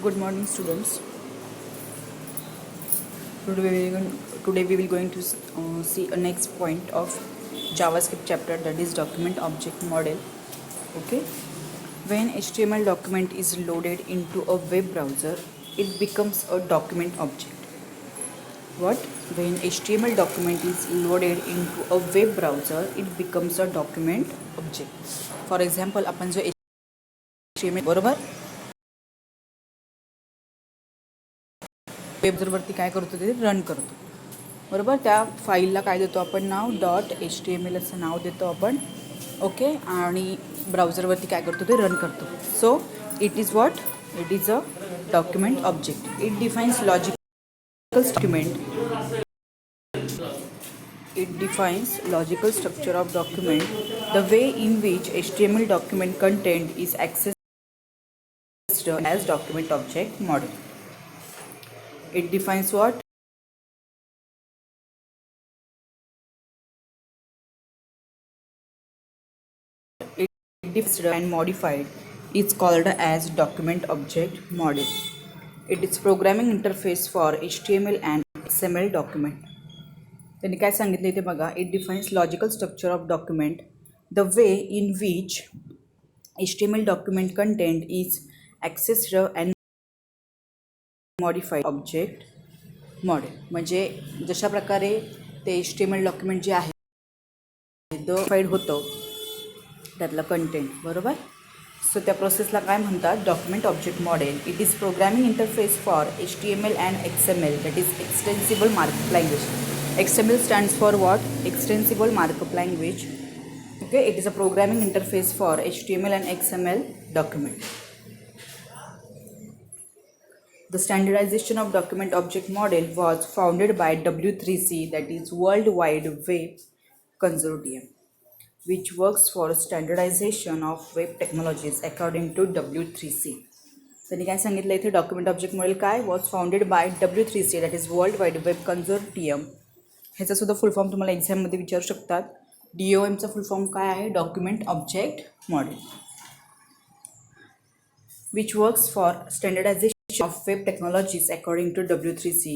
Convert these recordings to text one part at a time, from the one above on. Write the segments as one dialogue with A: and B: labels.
A: Good morning, students. Today we will going to see a next point of JavaScript chapter, that is document object model. Okay, when HTML document is loaded into a web browser, it becomes a document object. What? When HTML document is loaded into a web browser, it becomes a document object. For example, आपण जो HTML बरोबर web ब्राउझरवरती काय करतो ते run करतो बरोबर. त्या फाईलला काय देतो आपण नाव .html असं नाव देतो आपण. ओके, आणि ब्राउझरवरती काय करतो ते रन करतो. So it is what? It is a document object. It defines logical document. It defines logical structure of document, the way in which HTML document content is accessed as document object model. It defines what? It defines and modified. It's called as document object model. It is programming interface for HTML and XML document. त्यांनी काय सांगितले ते बघा. It defines logical structure of document, the way in which HTML document content is accessed and modified object model. म्हणजे जशा प्रकारे ते HTML document जे आहे मॉडिफाईड होतं त्यातलं कंटेंट बरोबर. सो त्या प्रोसेसला काय म्हणतात? Document object model. It is programming interface for HTML and XML, that is extensible markup language. XML stands for what? Extensible Markup Language. Okay, it is a programming interface for HTML and XML document. The standardization of document object model was founded by W3C, that is World Wide Web Consortium, which works for standardization of web technologies according to W3C. त्यांनी काय सांगितलं इथे? Document object model काय? Was founded by W3C, that is world wide web consortium. ह्याचा सुद्धा फुल form तुम्हाला एक्झाममध्ये विचारू शकतात. DOMचा फुल फॉर्म काय आहे? Document object model. Which works for standardisation of web technologies according to W3C.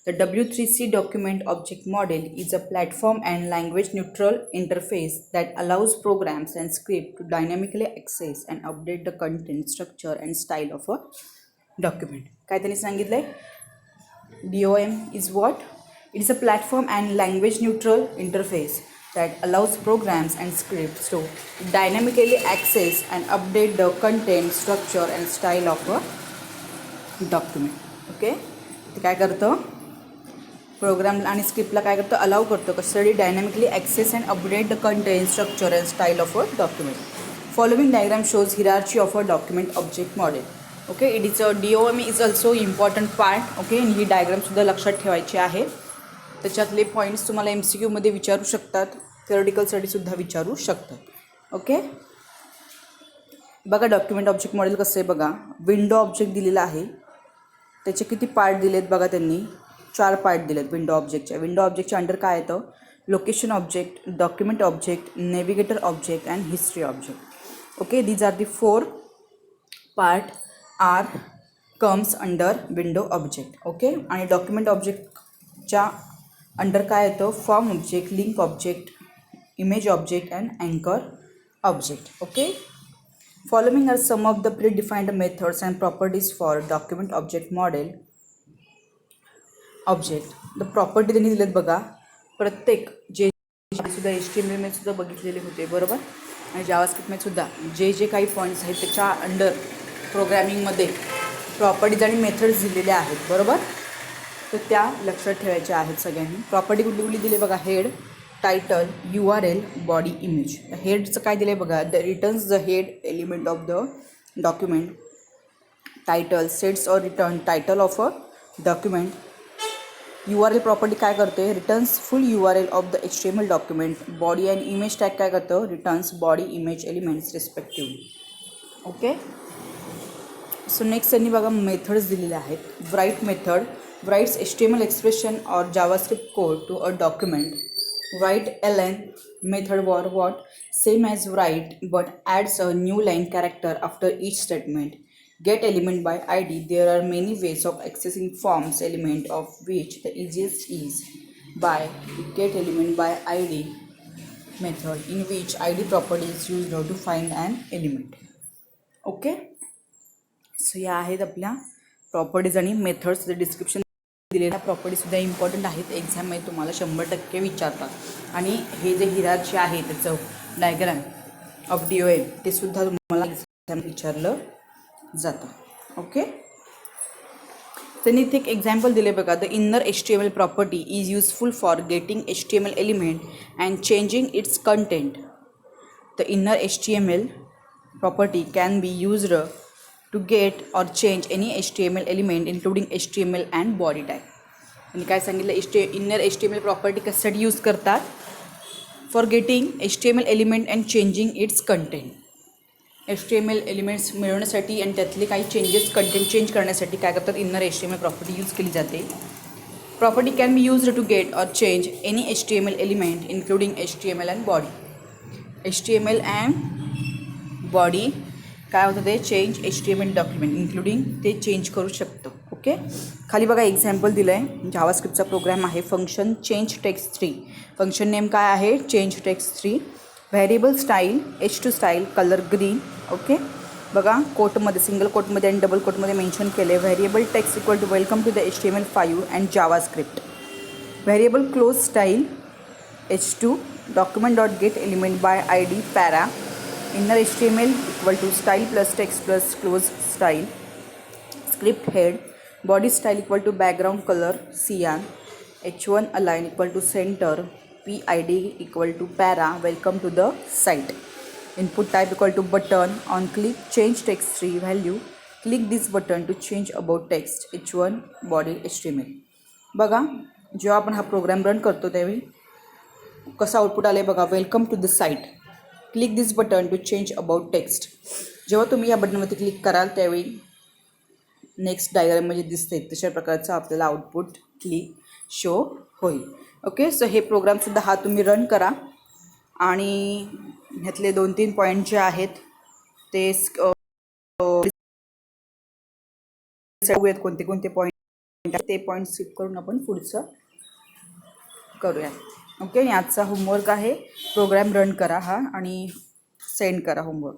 A: The W3C document object model is a platform and language neutral interface that allows programs and scripts to dynamically access and update the content, structure and style of a document. काय त्यांनी सांगितलंय? DOM is what? It is a platform and language neutral interface that allows programs and scripts to dynamically access and update the content, structure and style of a document. Okay, ते काय करतं? Programme आणि स्क्रिप्टला काय करतं? Allow करतं कशासाठी? Dynamically access and update the content, structure and style of a document. Following diagram shows hierarchy of a document object model. Okay, it is a DOM is also important part. Okay, ही डायग्रामसुद्धा लक्षात ठेवायची आहे. त्याच्यातले points तुम्हाला MCQ मध्ये विचारू शकतात, थिअरिटिकलसाठीसुद्धा विचारू शकतात. ओके, बघा डॉक्युमेंट ऑब्जेक्ट मॉडेल कसं आहे बघा. विंडो ऑब्जेक्ट दिलेला आहे, त्याचे किती पार्ट दिलेत बघा. त्यांनी 4 पार्ट दिलेत विंडो ऑब्जेक्टच्या. विंडो ऑब्जेक्टच्या अंडर काय येतं? Location object, document object, navigator object and history object. Okay, these are the 4 part are comes under window object. Okay, आणि डॉक्युमेंट ऑब्जेक्टच्या अंडर काय येतं? Form object, link object, image object and अँकर object. Okay, following are some of the predefined methods and properties for document object model object. The property त्यांनी दिलेत बघा. प्रत्येक जे सुद्धा HTML सुद्धा बघितलेले होते बरोबर, आणि जावास्क्रिप्टमध्ये सुद्धा जे जे काही पॉईंट्स आहेत त्याच्या अंडर प्रोग्रॅमिंगमध्ये प्रॉपर्टीज आणि मेथड्स दिलेले आहेत बरोबर. तर त्या लक्षात ठेवायच्या आहेत सगळ्यांनी. प्रॉपर्टी कुठली कुठली दिली बघा? Head, title, URL, body, image. हेडचं काय दिलं आहे बघा? The returns the head element of the document. Title sets or return title of a document. URL property काय करते? Returns full URL of the HTML document. Body and image tag काय करतं? Returns body image elements respectively. Okay, so next त्यांनी बघा methods दिलेले आहेत. Write method writes HTML expression or JavaScript code to a document. Write ln method or what? Same as write but adds a new line character after each statement. get element by id. There are many ways of accessing forms element, of which the easiest is by get element by id method, in which id property is used to find an element. Okay, so या आहेत आपल्या properties आणि methods. Description दिलेल्या प्रॉपर्टीसुद्धा important आहेत, एक्झाममध्ये तुम्हाला 100% विचारतात. आणि हे जे हिराची आहे त्याचं डायग्राम ऑफ DOM ते सुद्धा तुम्हाला एक्झाम विचारलं जातं. ओके, त्यांनी इथे एक एक्झाम्पल दिले बघा. The inner HTML property is useful for getting HTML element and changing it's content. The inner HTML property can be used to get or change any HTML element including HTML and body tag. आणि काय सांगितलं, inner HTML property कशासाठी use करतात? For getting HTML element and changing it's content. HTML elements मिळवण्यासाठी आणि त्यातले काही changes content change करण्यासाठी काय करतात, इनर HTML प्रॉपर्टी यूज केली जाते. Property can be use to get or change any HTML element including HTML and body. HTML and body काय होतं ते चेंज HTML डॉक्युमेंट इन्क्लुडिंग ते चेंज करू शकतो. ओके, खाली बघा एक्झाम्पल दिलं आहे. जावास्क्रिप्टचा प्रोग्राम आहे. Function change text 3. Function name काय आहे? Change text 3. Variable style H2 style colour green. Okay, बघा कोटमध्ये सिंगल कोटमध्ये आणि डबल कोटमध्ये मेन्शन केले. Variable text equal to welcome to the HTML5 and JavaScript. Variable close style H2 document dot get element by ID para. Inner HTML equal to style plus text plus close style. Script head body style equal to background color cyan. H1 align equal to center. PID equal to para. Welcome to the site. Input type equal to button. On click change text 3 value. Click this button to change about text. H1 body HTML. बघा जेव्हा आपण हा program run करतो त्यावेळी कसं output आलं आहे बघा. Welcome to the site. Click this button to change about text. जेव्हा तुम्ही या बटनवरती क्लिक कराल त्यावेळी नेक्स्ट डायग्राममध्ये दिसते तशा प्रकारचं आपल्याला आउटपुट क्लिक शो होईल. ओके, सो हे प्रोग्रामसुद्धा हा तुम्ही रन करा आणि ह्यातले 2-3 पॉईंट जे आहेत ते बघूयात कोणते कोणते पॉईंट ते पॉईंट स्किप करून आपण पुढचं करूया. ओके, याचा होमवर्क आहे. प्रोग्राम रन करा हा आणि सेंड करा होमवर्क.